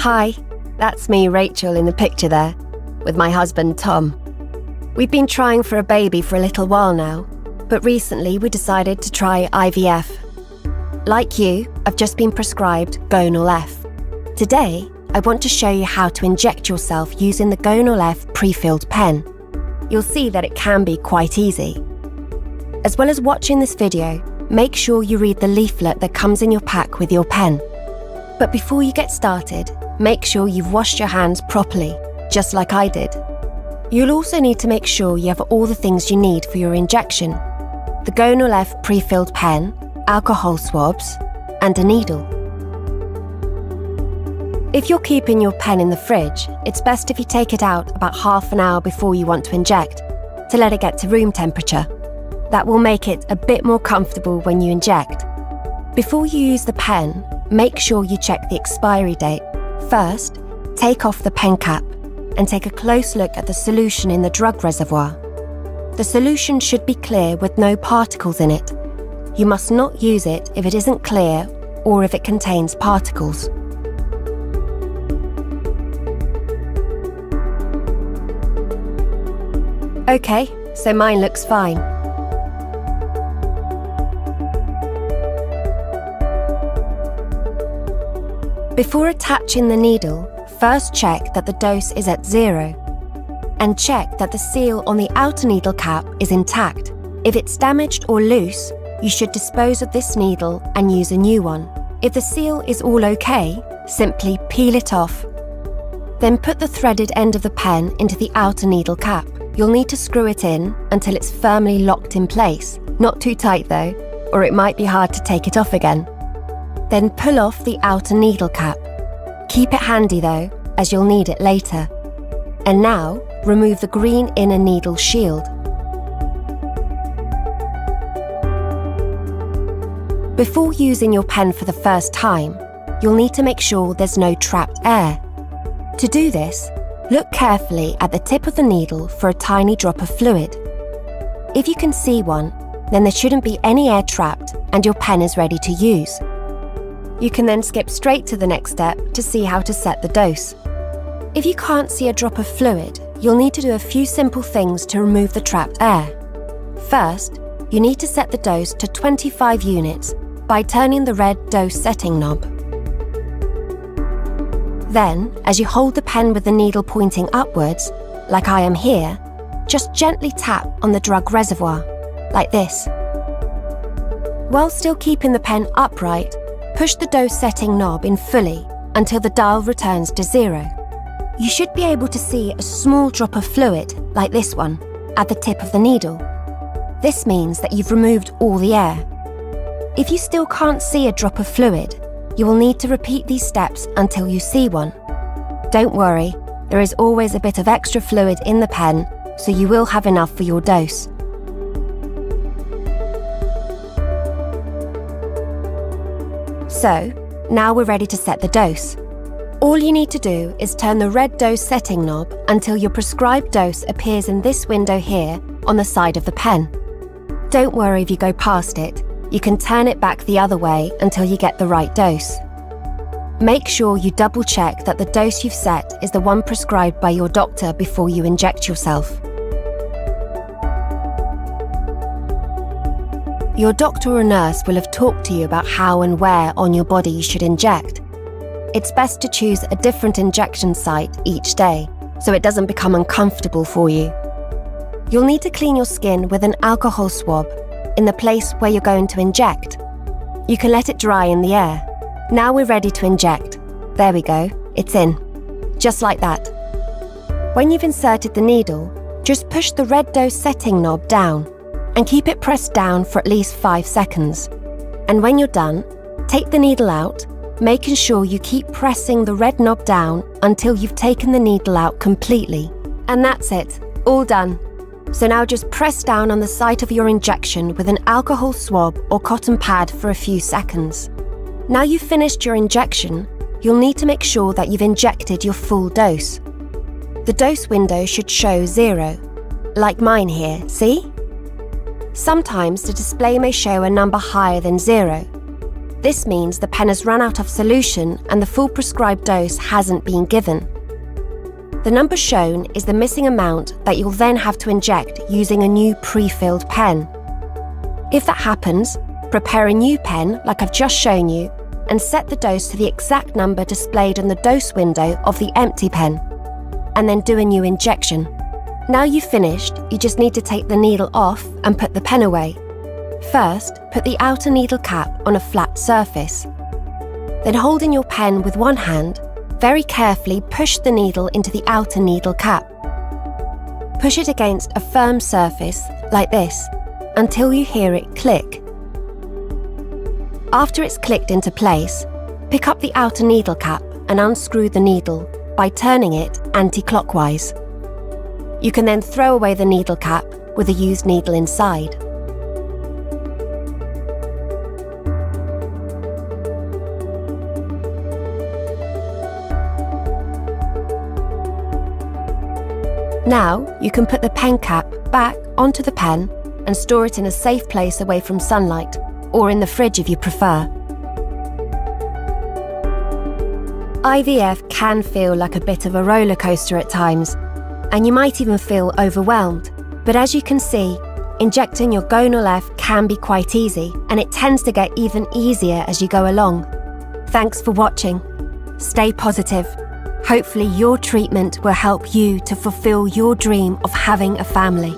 Hi, that's me, Rachel, in the picture there, with my husband, Tom. We've been trying for a baby for a little while now, but recently we decided to try IVF. Like you, I've just been prescribed Gonal F. Today, I want to show you how to inject yourself using the Gonal F pre-filled pen. You'll see that it can be quite easy. As well as watching this video, make sure you read the leaflet that comes in your pack with your pen. But before you get started, make sure you've washed your hands properly, just like I did. You'll also need to make sure you have all the things you need for your injection: the Gonal F pre-filled pen, alcohol swabs, and a needle. If you're keeping your pen in the fridge, it's best if you take it out about half an hour before you want to inject, to let it get to room temperature. That will make it a bit more comfortable when you inject. Before you use the pen, make sure you check the expiry date. First, take off the pen cap and take a close look at the solution in the drug reservoir. The solution should be clear with no particles in it. You must not use it if it isn't clear or if it contains particles. Okay, so mine looks fine. Before attaching the needle, first check that the dose is at 0 and check that the seal on the outer needle cap is intact. If it's damaged or loose, you should dispose of this needle and use a new one. If the seal is all okay, simply peel it off. Then put the threaded end of the pen into the outer needle cap. You'll need to screw it in until it's firmly locked in place. Not too tight though, or it might be hard to take it off again. Then pull off the outer needle cap. Keep it handy though, as you'll need it later. And now, remove the green inner needle shield. Before using your pen for the first time, you'll need to make sure there's no trapped air. To do this, look carefully at the tip of the needle for a tiny drop of fluid. If you can see one, then there shouldn't be any air trapped and your pen is ready to use. You can then skip straight to the next step to see how to set the dose. If you can't see a drop of fluid, you'll need to do a few simple things to remove the trapped air. First, you need to set the dose to 25 units by turning the red dose setting knob. Then, as you hold the pen with the needle pointing upwards, like I am here, just gently tap on the drug reservoir, like this. While still keeping the pen upright, push the dose setting knob in fully until the dial returns to 0. You should be able to see a small drop of fluid, like this one, at the tip of the needle. This means that you've removed all the air. If you still can't see a drop of fluid, you will need to repeat these steps until you see one. Don't worry, there is always a bit of extra fluid in the pen, so you will have enough for your dose. So, now we're ready to set the dose. All you need to do is turn the red dose setting knob until your prescribed dose appears in this window here on the side of the pen. Don't worry if you go past it. You can turn it back the other way until you get the right dose. Make sure you double check that the dose you've set is the one prescribed by your doctor before you inject yourself. Your doctor or nurse will have talked to you about how and where on your body you should inject. It's best to choose a different injection site each day, so it doesn't become uncomfortable for you. You'll need to clean your skin with an alcohol swab in the place where you're going to inject. You can let it dry in the air. Now we're ready to inject. There we go, it's in. Just like that. When you've inserted the needle, just push the red dose setting knob down and keep it pressed down for at least 5 seconds. And when you're done, take the needle out, making sure you keep pressing the red knob down until you've taken the needle out completely. And that's it, all done. So now just press down on the site of your injection with an alcohol swab or cotton pad for a few seconds. Now you've finished your injection, you'll need to make sure that you've injected your full dose. The dose window should show 0, like mine here, see? Sometimes the display may show a number higher than 0. This means the pen has run out of solution and the full prescribed dose hasn't been given. The number shown is the missing amount that you'll then have to inject using a new pre-filled pen. If that happens, prepare a new pen like I've just shown you and set the dose to the exact number displayed on the dose window of the empty pen, and then do a new injection. Now you've finished, you just need to take the needle off and put the pen away. First, put the outer needle cap on a flat surface. Then holding your pen with one hand, very carefully push the needle into the outer needle cap. Push it against a firm surface, like this, until you hear it click. After it's clicked into place, pick up the outer needle cap and unscrew the needle by turning it anti-clockwise. You can then throw away the needle cap with a used needle inside. Now you can put the pen cap back onto the pen and store it in a safe place away from sunlight, or in the fridge if you prefer. IVF can feel like a bit of a roller coaster at times, and you might even feel overwhelmed. But as you can see, injecting your Gonal F can be quite easy, and it tends to get even easier as you go along. Thanks for watching. Stay positive. Hopefully your treatment will help you to fulfill your dream of having a family.